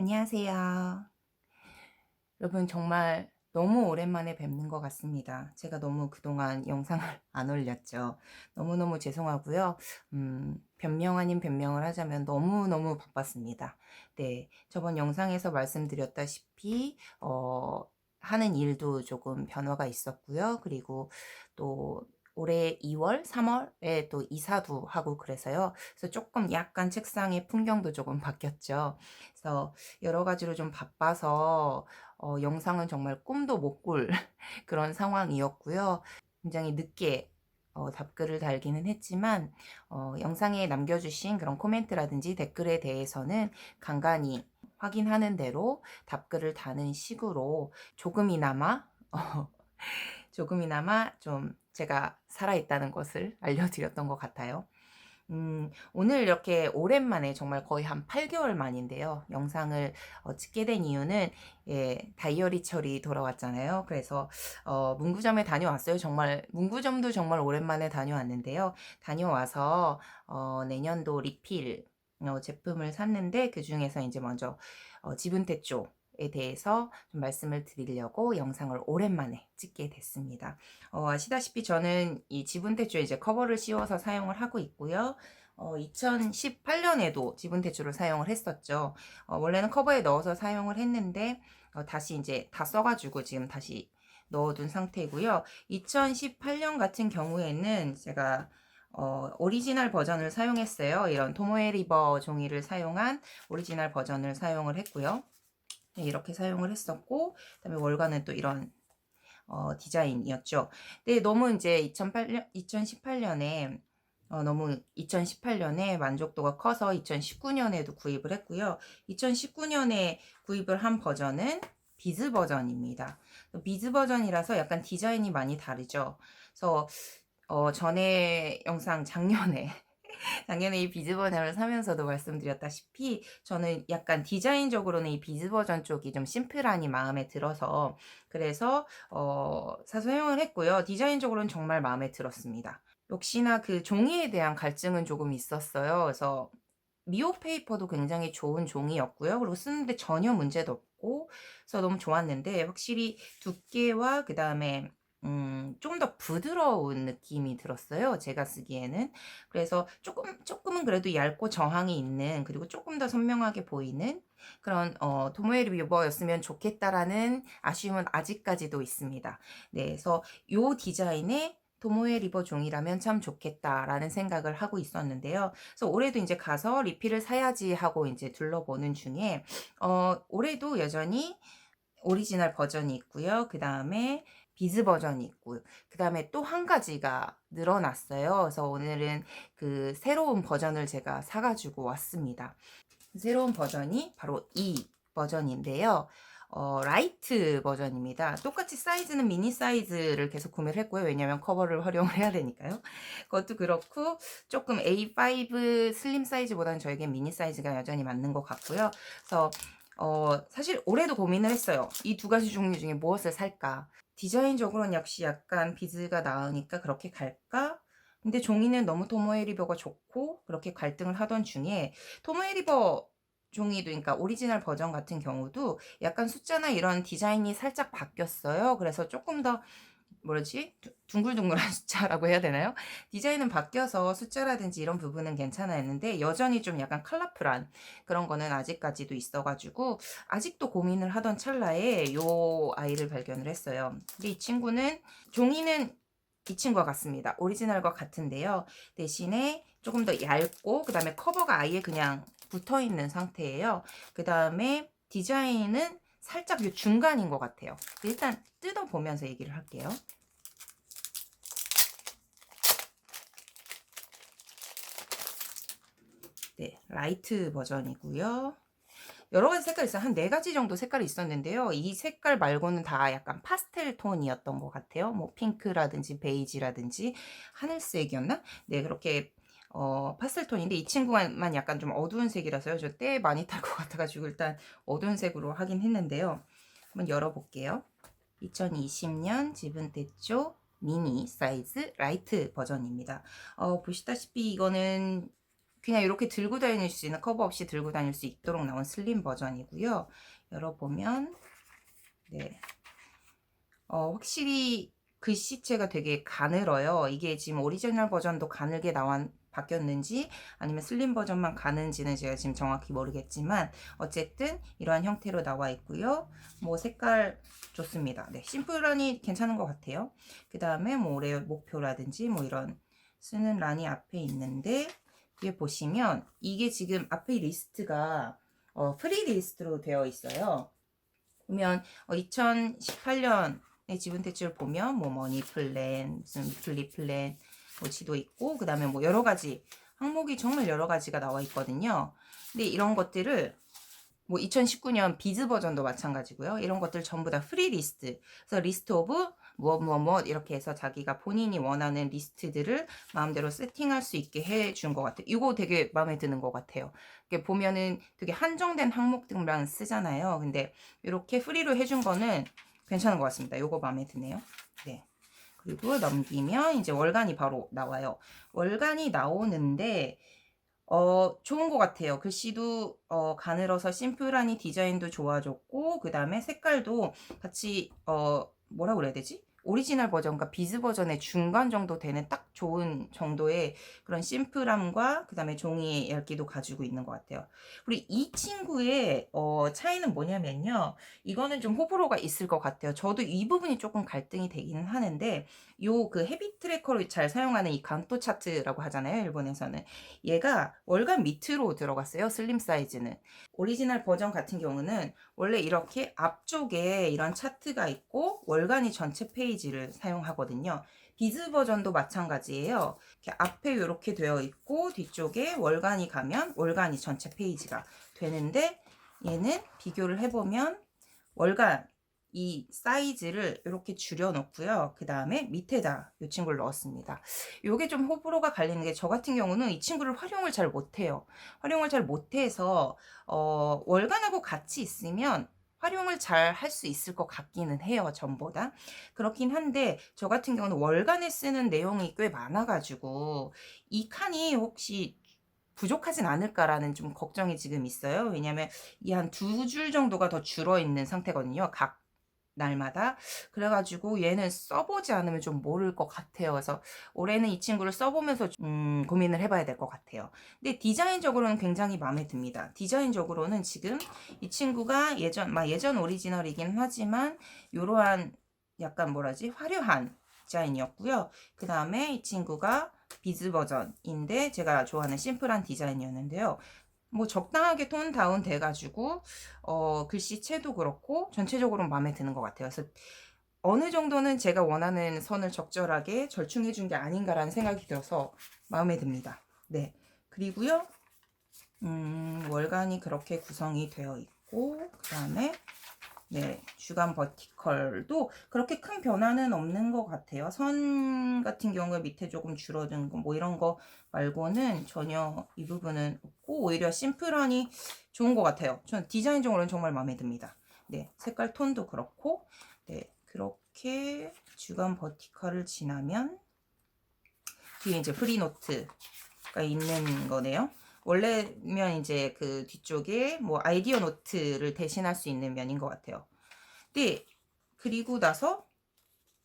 안녕하세요. 여러분 정말 너무 오랜만에 뵙는 것 같습니다. 제가 너무 그동안 영상을 안 올렸죠. 너무너무 죄송하고요. 변명 아닌 변명을 하자면 너무너무 바빴습니다. 네, 저번 영상에서 말씀드렸다시피 하는 일도 조금 변화가 있었고요. 그리고 또 올해 2월, 3월에 또 이사도 하고 그래서요. 그래서 조금 약간 책상의 풍경도 조금 바뀌었죠. 그래서 여러 가지로 좀 바빠서 영상은 정말 꿈도 못 꿀 그런 상황이었고요. 굉장히 늦게 답글을 달기는 했지만 영상에 남겨주신 그런 코멘트라든지 댓글에 대해서는 간간히 확인하는 대로 답글을 다는 식으로 조금이나마 조금이나마 좀 제가 살아있다는 것을 알려드렸던 것 같아요. 오늘 이렇게 오랜만에 정말 거의 한 8개월 만인데요. 영상을 찍게 된 이유는 다이어리철이 돌아왔잖아요. 그래서 문구점에 다녀왔어요. 정말 문구점도 정말 오랜만에 다녀왔는데요. 다녀와서 내년도 리필 제품을 샀는데 그중에서 이제 먼저 지분테 쪽에 대해서 좀 말씀을 드리려고 영상을 오랜만에 찍게 됐습니다. 아시다시피 저는 이 지분대추에 이제 커버를 씌워서 사용을 하고 있고요. 2018년에도 지분대추를 사용을 했었죠. 원래는 커버에 넣어서 사용을 했는데 다시 이제 다 써가지고 지금 다시 넣어둔 상태고요. 2018년 같은 경우에는 제가 오리지널 버전을 사용했어요. 이런 토모에 리버 종이를 사용한 오리지널 버전을 사용을 했고요. 네, 이렇게 사용을 했었고, 그다음에 월간은 또 이런 디자인이었죠. 근데 너무 이제 2018년에 너무 2018년에 만족도가 커서 2019년에도 구입을 했고요. 2019년에 구입을 한 버전은 비즈 버전입니다. 비즈 버전이라서 약간 디자인이 많이 다르죠. 그래서 전에 영상 작년에 작년에 이 비즈 버전을 사면서도 말씀드렸다시피 저는 약간 디자인적으로는 이 비즈 버전 쪽이 좀 심플하니 마음에 들어서 그래서 사용을 했고요. 디자인적으로는 정말 마음에 들었습니다. 역시나 그 종이에 대한 갈증은 조금 있었어요. 그래서 미오 페이퍼도 굉장히 좋은 종이였고요. 그리고 쓰는데 전혀 문제도 없고 그래서 너무 좋았는데 확실히 두께와 그 다음에 좀 더 부드러운 느낌이 들었어요. 제가 쓰기에는. 그래서 조금은 그래도 얇고 저항이 있는, 그리고 조금 더 선명하게 보이는 그런, 토모에 리버였으면 좋겠다라는 아쉬움은 아직까지도 있습니다. 네, 그래서 요 디자인의 토모에 리버 종이라면 참 좋겠다라는 생각을 하고 있었는데요. 그래서 올해도 이제 가서 리필을 사야지 하고 이제 둘러보는 중에, 올해도 여전히 오리지널 버전이 있고요. 그 다음에 비즈 버전이 있고, 그 다음에 또 한 가지가 늘어났어요. 그래서 오늘은 그 새로운 버전을 제가 사가지고 왔습니다. 새로운 버전이 바로 이 버전인데요. 라이트 버전입니다. 똑같이 사이즈는 미니 사이즈를 계속 구매를 했고요. 왜냐면 커버를 활용을 해야 되니까요. 그것도 그렇고 조금 A5 슬림 사이즈보다는 저에게 미니 사이즈가 여전히 맞는 것 같고요. 그래서 사실 올해도 고민을 했어요. 이 두 가지 종류 중에 무엇을 살까? 디자인적으로는 역시 약간 비즈가 나으니까 그렇게 갈까? 근데 종이는 너무 토모에 리버가 좋고 그렇게 갈등을 하던 중에 토모에 리버 종이도, 그러니까 오리지널 버전 같은 경우도 약간 숫자나 이런 디자인이 살짝 바뀌었어요. 그래서 조금 더 뭐지? 둥글둥글한 숫자라고 해야 되나요? 디자인은 바뀌어서 숫자라든지 이런 부분은 괜찮았는데 여전히 좀 약간 컬러풀한 그런 거는 아직까지도 있어가지고 아직도 고민을 하던 찰나에 요 아이를 발견을 했어요. 근데 이 친구는 종이는 이 친구와 같습니다. 오리지널과 같은데요. 대신에 조금 더 얇고 그 다음에 커버가 아예 그냥 붙어 있는 상태예요. 그 다음에 디자인은 살짝 요 중간인 것 같아요. 일단 뜯어보면서 얘기를 할게요. 네, 라이트 버전이고요. 여러 가지 색깔이 있어요. 한 4가지 정도 색깔이 있었는데요. 이 색깔 말고는 다 약간 파스텔 톤이었던 것 같아요. 뭐 핑크라든지 베이지라든지 하늘색이었나? 네, 그렇게 파스텔 톤인데 이 친구만 약간 좀 어두운 색이라서요. 저 때 많이 탈 것 같아가지고 일단 어두운 색으로 하긴 했는데요. 한번 열어볼게요. 2020년 지분대쪽 미니 사이즈 라이트 버전입니다. 보시다시피 이거는 그냥 이렇게 들고 다닐 수 있는, 커버 없이 들고 다닐 수 있도록 나온 슬림 버전이고요. 열어보면 네, 확실히 글씨체가 되게 가늘어요. 이게 지금 오리지널 버전도 가늘게 바뀌었는지 아니면 슬림 버전만 가는지는 제가 지금 정확히 모르겠지만 어쨌든 이러한 형태로 나와 있고요. 뭐 색깔 좋습니다. 네, 심플하니 괜찮은 것 같아요. 그 다음에 뭐 올해 목표라든지 뭐 이런 쓰는 란이 앞에 있는데, 뒤에 보시면 이게 지금 앞에 리스트가 프리 리스트로 되어 있어요. 보면 2018년의 지분 대출 보면 뭐 머니 플랜, 무슨 위클리 플랜, 뭐 지도 있고, 그 다음에 뭐 여러 가지 항목이 정말 여러 가지가 나와 있거든요. 근데 이런 것들을 뭐 2019년 비즈 버전도 마찬가지고요. 이런 것들 전부 다 프리 리스트. 그래서 리스트 오브 뭐 이렇게 해서 자기가 본인이 원하는 리스트들을 마음대로 세팅할 수 있게 해준 것 같아요. 이거 되게 마음에 드는 것 같아요. 이렇게 보면은 되게 한정된 항목들만 쓰잖아요. 근데 이렇게 프리로 해준 거는 괜찮은 것 같습니다. 이거 마음에 드네요. 네. 그리고 넘기면 이제 월간이 바로 나와요. 월간이 나오는데 좋은 것 같아요. 글씨도 가늘어서 심플하니 디자인도 좋아졌고, 그 다음에 색깔도 같이 뭐라 그래야 되지? 오리지널 버전과 비즈 버전의 중간 정도 되는 딱 좋은 정도의 그런 심플함과 그 다음에 종이의 얇기도 가지고 있는 것 같아요. 그리고 이 친구의 차이는 뭐냐면요, 이거는 좀 호불호가 있을 것 같아요. 저도 이 부분이 조금 갈등이 되기는 하는데, 요 그 헤비 트래커로 잘 사용하는 이 강도 차트라고 하잖아요, 일본에서는. 얘가 월간 밑으로 들어갔어요, 슬림 사이즈는. 오리지널 버전 같은 경우는 원래 이렇게 앞쪽에 이런 차트가 있고 월간이 전체 페이지를 사용하거든요. 비즈 버전도 마찬가지예요. 이렇게 앞에 이렇게 되어 있고 뒤쪽에 월간이 가면 월간이 전체 페이지가 되는데, 얘는 비교를 해보면 월간 이 사이즈를 이렇게 줄여 놓고요. 그 다음에 밑에다 이 친구를 넣었습니다. 요게 좀 호불호가 갈리는 게, 저 같은 경우는 이 친구를 활용을 잘 못해요. 활용을 잘 못해서 월간하고 같이 있으면 활용을 잘 할 수 있을 것 같기는 해요. 전보다. 그렇긴 한데 저 같은 경우는 월간에 쓰는 내용이 꽤 많아가지고 이 칸이 혹시 부족하진 않을까라는 좀 걱정이 지금 있어요. 왜냐면 이 한 두 줄 정도가 더 줄어 있는 상태거든요. 각 날마다. 그래가지고 얘는 써보지 않으면 좀 모를 것 같아요. 그래서 올해는 이 친구를 써보면서 고민을 해봐야 될 것 같아요. 근데 디자인적으로는 굉장히 마음에 듭니다. 디자인적으로는 지금 이 친구가 예전 오리지널이긴 하지만 이러한 약간 뭐라지 화려한 디자인이었고요. 그 다음에 이 친구가 비즈 버전인데 제가 좋아하는 심플한 디자인이었는데요. 뭐 적당하게 톤 다운 돼가지고 글씨체도 그렇고 전체적으로 마음에 드는 것 같아요. 그래서 어느 정도는 제가 원하는 선을 적절하게 절충해 준 게 아닌가라는 생각이 들어서 마음에 듭니다. 네. 그리고요, 월간이 그렇게 구성이 되어 있고, 그 다음에 네, 주간 버티컬도 그렇게 큰 변화는 없는 것 같아요. 선 같은 경우에 밑에 조금 줄어든 거, 뭐 이런 거 말고는 전혀 이 부분은 없고, 오히려 심플하니 좋은 것 같아요. 저는 디자인적으로는 정말 마음에 듭니다. 네, 색깔 톤도 그렇고, 네, 그렇게 주간 버티컬을 지나면 뒤에 이제 프리노트가 있는 거네요. 원래면 이제 그 뒤쪽에 뭐 아이디어 노트를 대신할 수 있는 면인 것 같아요. 네, 그리고 나서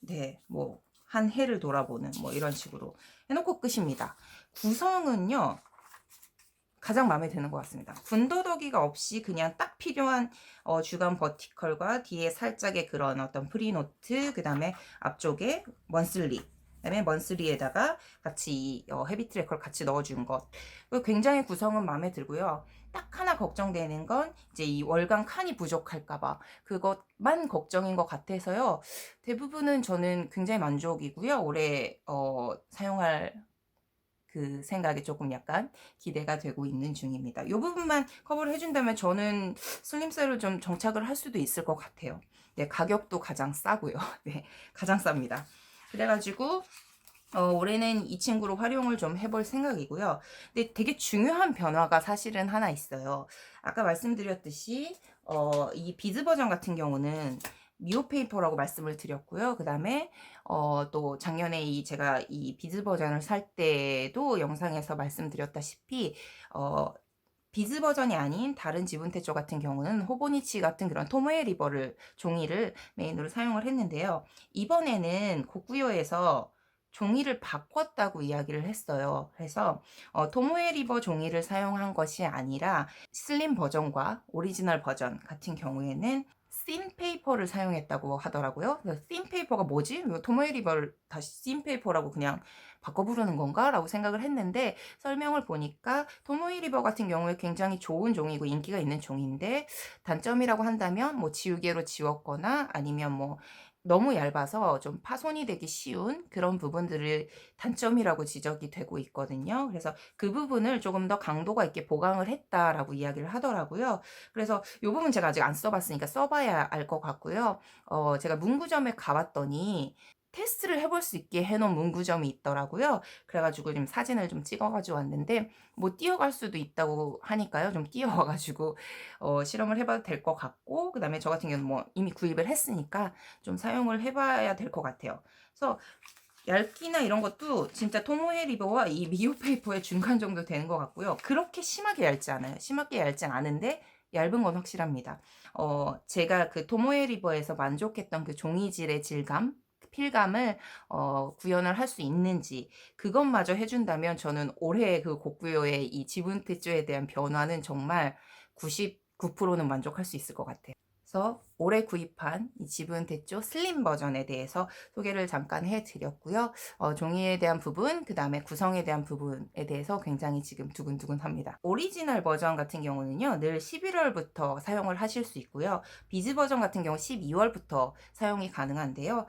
네, 뭐 한 해를 돌아보는 뭐 이런 식으로 해놓고 끝입니다. 구성은요, 가장 마음에 드는 것 같습니다. 군더더기가 없이 그냥 딱 필요한 주간 버티컬과 뒤에 살짝의 그런 어떤 프리노트, 그 다음에 앞쪽에 먼슬리, 그다음에 먼스리에다가 같이 헤비 트래커를 같이 넣어준 것. 굉장히 구성은 마음에 들고요. 딱 하나 걱정되는 건 이제 이 월간 칸이 부족할까봐 그것만 걱정인 것 같아서요. 대부분은 저는 굉장히 만족이고요. 올해 사용할 그 생각이 조금 약간 기대가 되고 있는 중입니다. 이 부분만 커버를 해준다면 저는 슬림셀을 좀 정착을 할 수도 있을 것 같아요. 네, 가격도 가장 싸고요. 네, 가장 쌉니다. 그래가지고 올해는 이 친구로 활용을 좀 해볼 생각이고요. 근데 되게 중요한 변화가 사실은 하나 있어요. 아까 말씀드렸듯이 이 비즈 버전 같은 경우는 미오 페이퍼라고 말씀을 드렸고요. 그다음에 또 작년에 제가 이 비즈 버전을 살 때도 영상에서 말씀드렸다시피 비즈 버전이 아닌 다른 지분태조 같은 경우는 호보니치 같은 그런 토모에 리버를 종이를 메인으로 사용을 했는데요. 이번에는 고구요에서 종이를 바꿨다고 이야기를 했어요. 그래서 토모에 리버 종이를 사용한 것이 아니라 슬림 버전과 오리지널 버전 같은 경우에는 씬 페이퍼를 사용했다고 하더라고요. 그래서 씬 페이퍼가 뭐지? 토모에 리버를 다시 씬 페이퍼라고 그냥 바꿔 부르는 건가? 라고 생각을 했는데 설명을 보니까 토모이 리버 같은 경우에 굉장히 좋은 종이고 인기가 있는 종인데 단점이라고 한다면 뭐 지우개로 지웠거나 아니면 뭐 너무 얇아서 좀 파손이 되기 쉬운 그런 부분들을 단점이라고 지적이 되고 있거든요. 그래서 그 부분을 조금 더 강도가 있게 보강을 했다라고 이야기를 하더라고요. 그래서 이 부분 제가 아직 안 써봤으니까 써봐야 알 것 같고요. 제가 문구점에 가봤더니 테스트를 해볼 수 있게 해놓은 문구점이 있더라고요. 그래가지고 지금 사진을 좀 찍어가지고 왔는데 뭐 뛰어갈 수도 있다고 하니까요. 좀 뛰어와가지고 실험을 해봐도 될 것 같고 그 다음에 저 같은 경우는 뭐 이미 구입을 했으니까 좀 사용을 해봐야 될 것 같아요. 그래서 얇기나 이런 것도 진짜 토모에 리버와 이 미오 페이퍼의 중간 정도 되는 것 같고요. 그렇게 심하게 얇지 않아요. 심하게 얇지 않은데 얇은 건 확실합니다. 제가 그 토모에 리버에서 만족했던 그 종이질의 질감, 필감을 구현을 할 수 있는지 그것마저 해준다면 저는 올해 그 곡구요의 이 지분태조에 대한 변화는 정말 99%는 만족할 수 있을 것 같아요. 그래서 올해 구입한 이 지분태조 슬림 버전에 대해서 소개를 잠깐 해드렸고요. 종이에 대한 부분, 그 다음에 구성에 대한 부분에 대해서 굉장히 지금 두근두근합니다. 오리지널 버전 같은 경우는요, 늘 11월부터 사용을 하실 수 있고요. 비즈 버전 같은 경우 12월부터 사용이 가능한데요.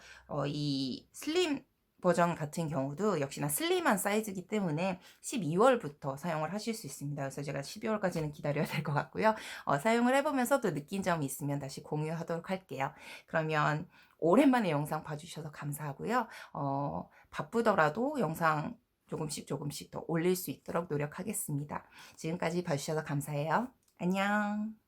이 슬림 버전 같은 경우도 역시나 슬림한 사이즈이기 때문에 12월부터 사용을 하실 수 있습니다. 그래서 제가 12월까지는 기다려야 될 것 같고요. 사용을 해보면서 또 느낀 점이 있으면 다시 공유하도록 할게요. 그러면 오랜만에 영상 봐주셔서 감사하고요. 바쁘더라도 영상 조금씩 조금씩 더 올릴 수 있도록 노력하겠습니다. 지금까지 봐주셔서 감사해요. 안녕.